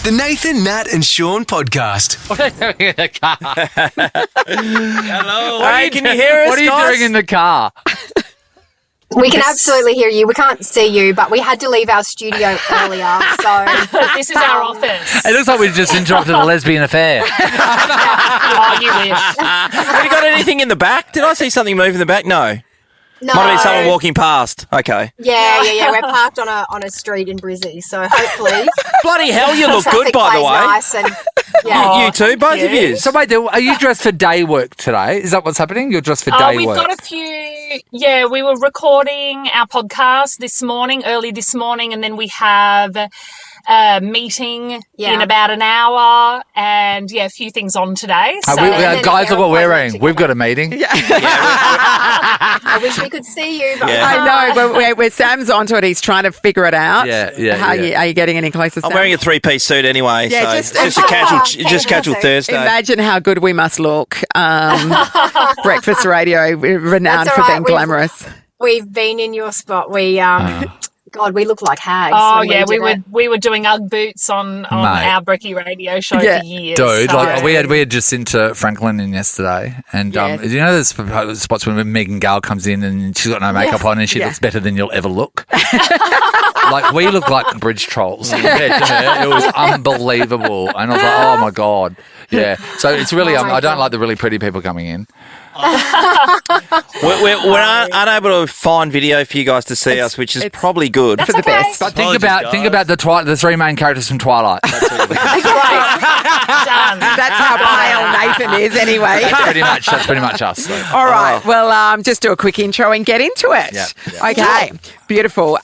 The Nathan, Nat and Sean podcast. Hello. Hey, can you hear us, What are you guys? doing in the car? We can absolutely hear you. We can't see you, but we had to leave our studio earlier, so This is our office. It looks like we just interrupted a lesbian affair. Oh, you wish. Have you got anything in the back? Did I see something move in the back? No. no. Might have been someone walking past. Okay. Yeah. We're parked on a street in Brizzy, so hopefully Bloody hell, you look good, traffic by the plays way. nice and yeah. You too, both of you. So wait, are you dressed for day work today? Is that what's happening? You're dressed for Oh, day we've work. got a few. Yeah, we were recording our podcast early this morning, and then we have a meeting in about an hour, and a few things on today. So guys, look what we're wearing. together. We've got a meeting. I wish we could see you, but Yeah. I know, but where Sam's onto it, he's trying to figure it out. Are you getting any closer, Sam? I'm wearing a three-piece suit anyway, Yeah, so just- it's just a casual Thursday. Imagine how good we must look. Breakfast radio, renowned That's for all being right. glamorous. we've been in your spot. We God, we look like hags. Oh when yeah, did it. we were doing UGG boots on our Brekkie radio show Yeah. for years. Dude, so. like we had Jacinta Franklin in yesterday, and Yes. you know the spots when Megan Gale comes in and she's got no makeup on and she looks better than you'll ever look. Like we look like bridge trolls compared to her. It was unbelievable, and I was like, oh my god, yeah. So it's really I don't like the really pretty people coming in. We're unable to find video for you guys to see us, which is probably good. For the best. But think about the three main characters from Twilight. Done. That's how pale Nathan is anyway. That's pretty much us. So. All right. Well, just do a quick intro and get into it. Yeah. Okay. Beautiful.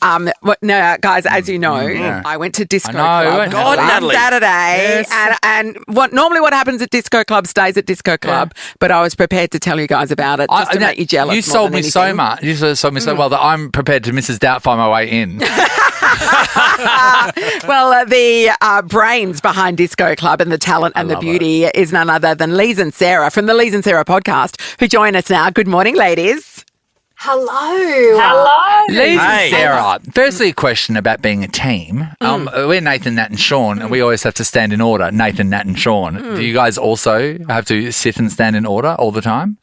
No, guys, as you know, I went to Disco Club God, last Natalie. Saturday, and what happens at Disco Club stays at Disco Club. But I was prepared to tell you guys about it just to make you jealous. You more sold than me so anything. much. You sold me so well that I'm prepared to Mrs. Doubtfire my way in. Well, the brains behind Disco Club and the talent and the beauty is none other than Lise and Sarah from the Lise and Sarah podcast, who join us now. Good morning, ladies. Hello. Hello. Lise Hey. and Sarah, firstly a question about being a team. We're Nathan, Nat and Sean, and we always have to stand in order, Nathan, Nat and Sean. Do you guys also have to sit and stand in order all the time?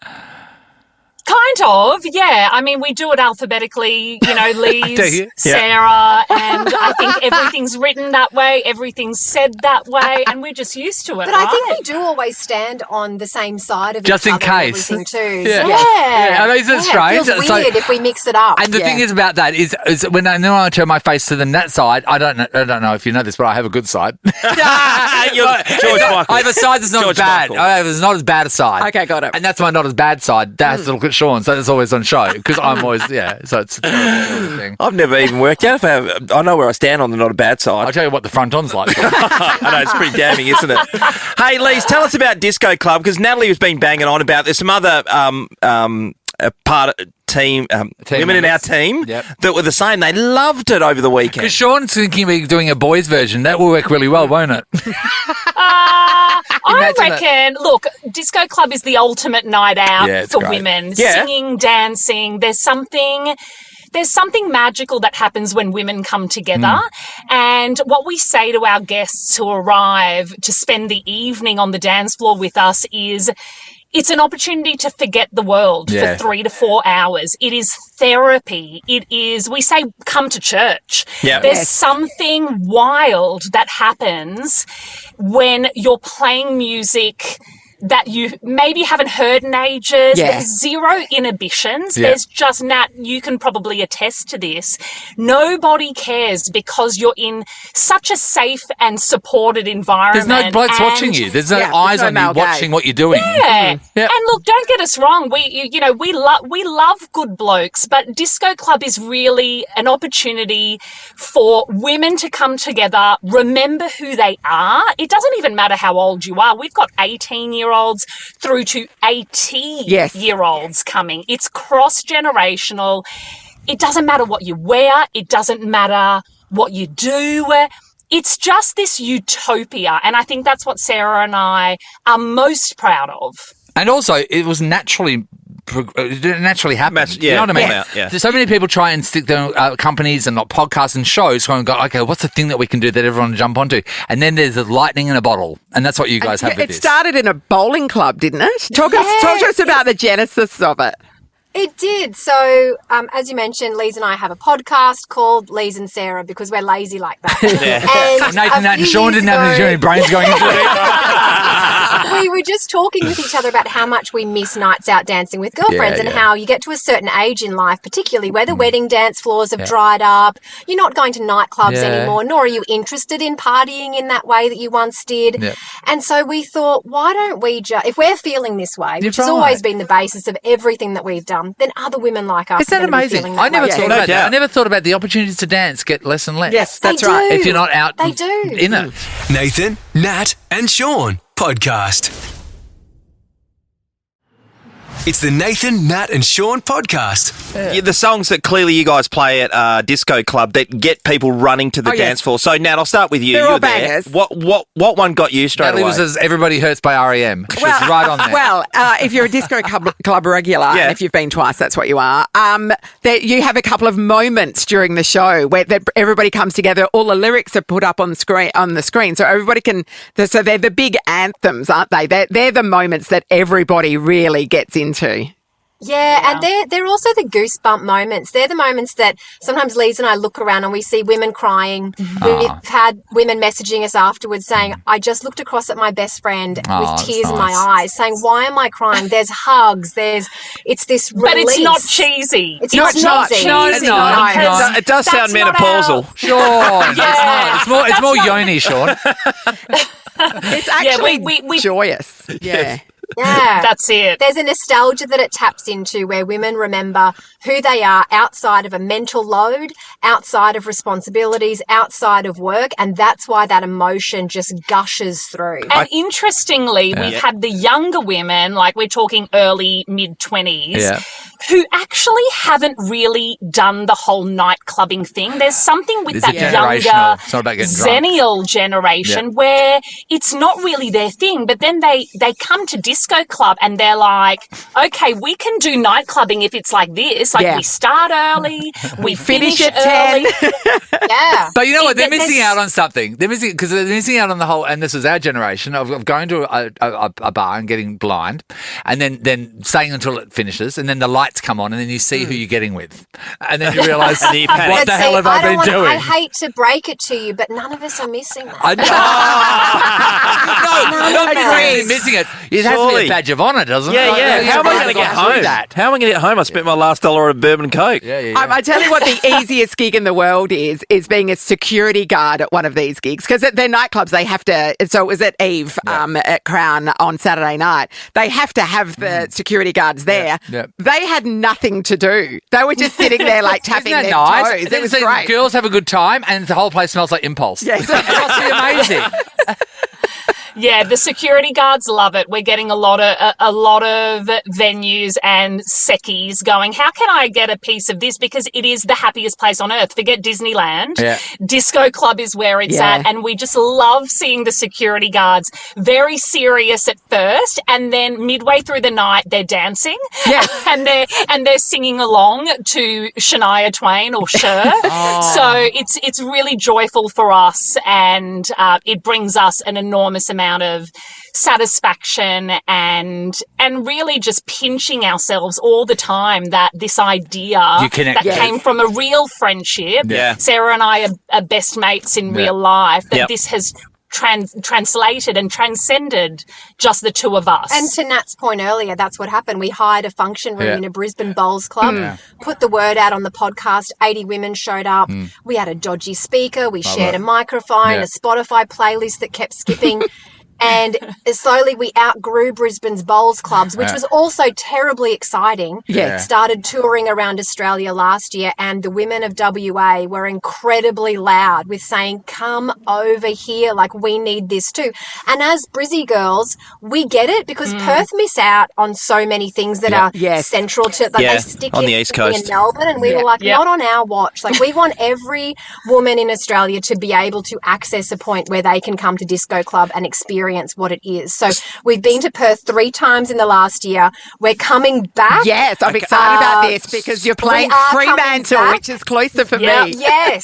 Kind of, yeah. I mean, we do it alphabetically, Do Lise, you? Sarah, and I think everything's written that way, everything's said that way, and we're just used to it, But I think we do always stand on the same side of Just each in other and case. everything too. Yeah. Yeah. I know, isn't it strange? It feels So- weird if we mix it up. And the thing is about that is when I turn my face to them that side, I don't know if you know this, but I have a good side. You're George Michael. I have a side that's not George as bad. Michael. I have a not as bad a side. Okay, got it. And that's my not as bad side. That has to look at Sean, so it's always on show because I'm always so it's a terrible thing. I've never even worked out if I know where I stand on the not a bad side. I'll tell you what the front on's like. I know, it's pretty damning, isn't it? Hey, Lise, tell us about Disco Club, because Natalie has been banging on about there's some other women in our team that were the same. They loved it over the weekend. Because Sean's thinking of doing a boys version. That will work really well, won't it? I Imagine reckon, look, Disco Club is the ultimate night out Yeah, it's for great. women. Yeah. Singing, dancing. There's something magical that happens when women come together. And what we say to our guests who arrive to spend the evening on the dance floor with us is it's an opportunity to forget the world for 3 to 4 hours. It is therapy. It is, we say, come to church. Yeah. There's something wild that happens when you're playing music that you maybe haven't heard in ages. Yeah. There's zero inhibitions. Yeah. There's just, Nat, you can probably attest to this. Nobody cares because you're in such a safe and supported environment. There's no blokes and- watching you. There's no Yeah, eyes there's no on you male watching gaze. what you're doing. Yeah. Yeah. And look, don't get us wrong. We love good blokes, but Disco Club is really an opportunity for women to come together, remember who they are. It doesn't even matter how old you are. We've got 18-year-olds through to 80-year-olds coming. It's cross-generational. It doesn't matter what you wear. It doesn't matter what you do. It's just this utopia. And I think that's what Sarah and I are most proud of. And also, it was naturally it naturally happens. Yeah, you know what I mean? yeah. So many people try and stick their companies and podcasts and shows and go, okay, what's the thing that we can do that everyone will jump onto? And then there's a lightning in a bottle, and that's what you guys have with this. It started in a bowling club, didn't it? Talk to us about the genesis of it. It did. So, as you mentioned, Lise and I have a podcast called Lise and Sarah because we're lazy like that. And Nathan, Nat, and Sean didn't have any brains going into it. We were just talking with each other about how much we miss nights out dancing with girlfriends and how you get to a certain age in life, particularly where the wedding dance floors have dried up. You're not going to nightclubs anymore, nor are you interested in partying in that way that you once did. Yeah. And so we thought, why don't we just, if we're feeling this way, which has always been the basis of everything that we've done, then other women like us. Isn't that amazing? I never thought about that. I never thought about the opportunities to dance get less and less. Yes, that's right. If you're not out in it. Nathan, Nat, and Sean podcast. It's the Nathan, Nat, and Sean podcast. Yeah, the songs that clearly you guys play at Disco Club that get people running to the dance floor. So, Nat, I'll start with you. They're all bangers. What one got you straight away? Was as Everybody Hurts by R.E.M. She was right on there. Well, if you're a Disco Club regular, and if you've been twice, that's what you are, you have a couple of moments during the show where everybody comes together. All the lyrics are put up on the screen, so everybody can. So they're the big anthems, aren't they? They're the moments that everybody really gets into. Yeah, and they're also the goosebump moments. They're the moments that sometimes Lise and I look around and we see women crying. We've had women messaging us afterwards saying, I just looked across at my best friend with tears in my eyes, saying, why am I crying? There's hugs. It's this release. But it's not cheesy. It's not cheesy. No. It does sound menopausal. Sean, it's not. It's more yoni, Sean. It's actually joyous. Yeah. Yeah. That's it. There's a nostalgia that it taps into where women remember who they are outside of a mental load, outside of responsibilities, outside of work, and that's why that emotion just gushes through. And interestingly, we've had the younger women, like we're talking early, mid-20s, who actually haven't really done the whole nightclubbing thing. There's something with that younger Xennial generation where it's not really their thing, but then they come to Disco Club and they're like, okay, we can do night clubbing if it's like this. Like we start early, we finish at early. 10. Yeah. But you know what? They're missing out on something. They're missing out on the whole, and this is our generation, of going to a bar and getting blind and then staying until it finishes, and then the lights come on and then you see who you're getting with. And then you realise, what the hell have I been doing? I hate to break it to you, but none of us are missing that. Not missing it. It has to be a badge of honour, doesn't it? Yeah. How am I going to get home? How am I going to get home? I spent my last $1 on bourbon and Coke. Yeah. I tell you what, the easiest gig in the world is being a security guard at one of these gigs, because at their nightclubs they have to. So it was at Eve at Crown on Saturday night. They have to have the security guards there. Yeah. They had nothing to do. They were just sitting there like tapping their toes. It was great. Girls have a good time, and the whole place smells like Impulse. Yes. It must be amazing. Yeah, the security guards love it. We're getting a lot of venues and seckies going, how can I get a piece of this? Because it is the happiest place on earth. Forget Disneyland. Yeah. Disco Club is where it's at. And we just love seeing the security guards very serious at first, and then midway through the night they're dancing. Yes. and they're singing along to Shania Twain or Cher. So it's really joyful for us, and it brings us an enormous amount of satisfaction and really just pinching ourselves all the time that this idea that came from a real friendship. Yeah. Sarah and I are best mates in real life, that this has translated and transcended just the two of us. And to Nat's point earlier, that's what happened. We hired a function room in a Brisbane bowls club, put the word out on the podcast, 80 women showed up. We had a dodgy speaker, we shared a microphone, a Spotify playlist that kept skipping. And slowly we outgrew Brisbane's bowls clubs, which was also terribly exciting. Yeah. Started touring around Australia last year, and the women of WA were incredibly loud with saying, come over here, like we need this too. And as Brizzy girls, we get it, because Perth miss out on so many things that are central to, like they stick on the East Coast in Melbourne, and we were like, not on our watch. Like we want every woman in Australia to be able to access a point where they can come to Disco Club and experience experience what it is. So we've been to Perth 3 times in the last year. We're coming back. Yes, I'm excited about this because you're playing Fremantle, which is closer for me. Yes.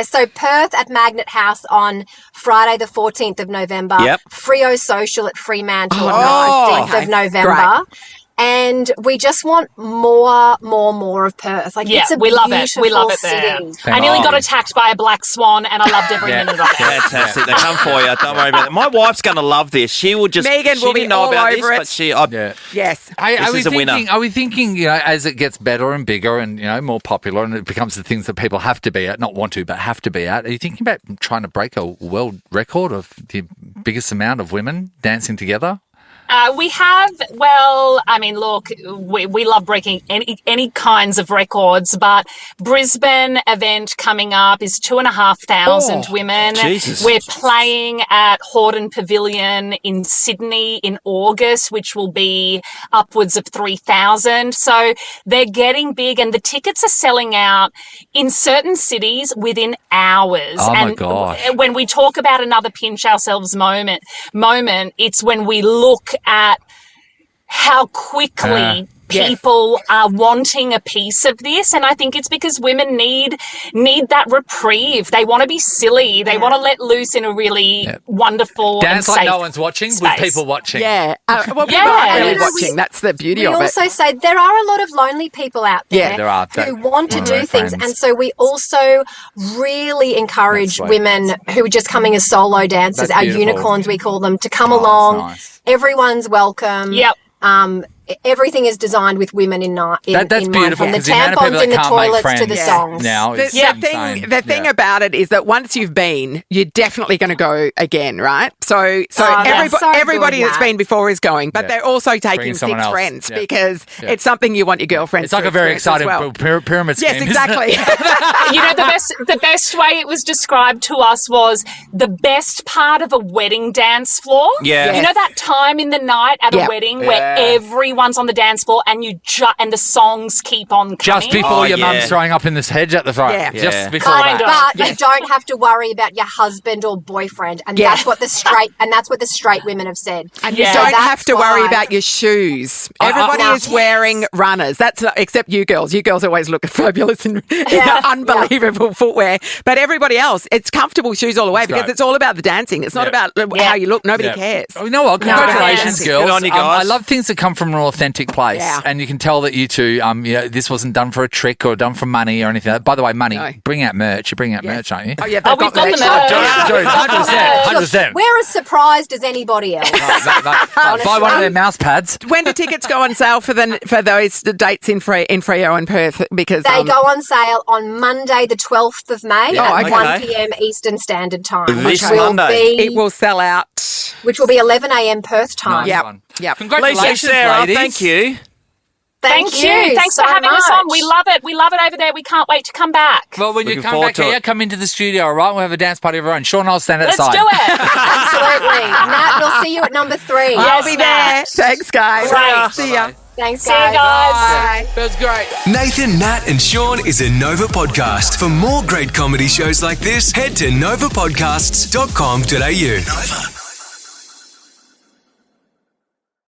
So Perth at Magnet House on Friday the 14th of November. Yep. Frio Social at Fremantle on the 15th of November. Great. And we just want more of Perth. Like, it's a we love it. We love it there. city. I nearly got attacked by a black swan, and I loved every minute of it. Fantastic. They come for you. Don't worry about it. My wife's going to love this. She will just. Megan she will be didn't know all about over this, it. but Yes. This is a winner. Are we thinking, as it gets better and bigger and, more popular and it becomes the things that people have to be at, not want to, but have to be at, are you thinking about trying to break a world record of the biggest amount of women dancing together? We have, look, we love breaking any kinds of records, but Brisbane event coming up is 2,500 women. Jesus. We're playing at Hordern Pavilion in Sydney in August, which will be upwards of 3,000. So they're getting big, and the tickets are selling out in certain cities within hours. Oh, and my gosh. When we talk about another pinch ourselves moment, it's when we look at how quickly people are wanting a piece of this, and I think it's because women need that reprieve. They want to be silly. They want to let loose in a really wonderful dance and like safe no one's watching space. with people watching. Yeah. People aren't really watching. That's the beauty of it. We also say there are a lot of lonely people out there there are. who want to do things. friends. And so we also really encourage women who are just coming as solo dancers, That's our beautiful. unicorns, we call them, to come along. Nice. Everyone's welcome. Yep. Everything is designed with women in mind. That's mind, beautiful. from the 'cause the amount of people tampons in the that can't make toilets friends to the songs. now is insane. The thing about it is that once you've been, you're definitely going to go again, right? So that's so everybody good, that's Nat. been before is going, but they're also taking Bringing 6 someone else. friends Yeah. because it's something you want your girlfriends It's like to a very experience exciting as well. pyramid scheme. Yes, isn't it? exactly. The best way it was described to us was the best part of a wedding dance floor. Yeah. You know that time in the night at a wedding where everyone's on the dance floor and and the songs keep on coming. Just before your yeah. mum's throwing up in this hedge at the front. Yeah. Just before Kind that. of. But you don't have to worry about your husband or boyfriend, and that's what the straight women have said. And you Yeah. don't So that's have to worry why- about your shoes. Everybody is wearing runners. That's except you girls. You girls always look fabulous in unbelievable footwear. But everybody else, it's comfortable shoes all the way because great. it's all about the dancing. It's not about how you look. Nobody cares. Oh, you know what? Congratulations, No. girls. Good on you guys. I love things that come from an authentic place. Yeah. And you can tell that you two, this wasn't done for a trick or done for money or anything. By the way, money, No. bring out merch. You bring out merch, aren't you? Oh, yeah, Oh, we've got the merch. 100%. We're as surprised as anybody else. Buy one of their mouse pads. When do tickets go on sale for those dates in Freo and Perth? Because They go on sale on Monday, the 12th of May at okay. 1 p.m. Eastern Standard Time. This which will Monday. it will sell out. Which will be 11 a.m. Perth time. Nice Yep. one. Yep. Congratulations, Lisa, Sarah, ladies. thank you. Thank you. Thanks so for having us much. on. We love it. We love it over there. We can't wait to come back. Well, when you Looking come forward back to here, it. come into the studio, all right? We'll have a dance party of our own. Sean and I'll stand at Let's the side. do it. Absolutely. Nat, we'll see you at number 3. I'll be there. Nat. Thanks, guys. Great. See ya. Thanks, See you guys. guys. Bye. That was great. Nathan, Nat, and Sean is a Nova podcast. For more great comedy shows like this, head to novapodcasts.com.au. Nova.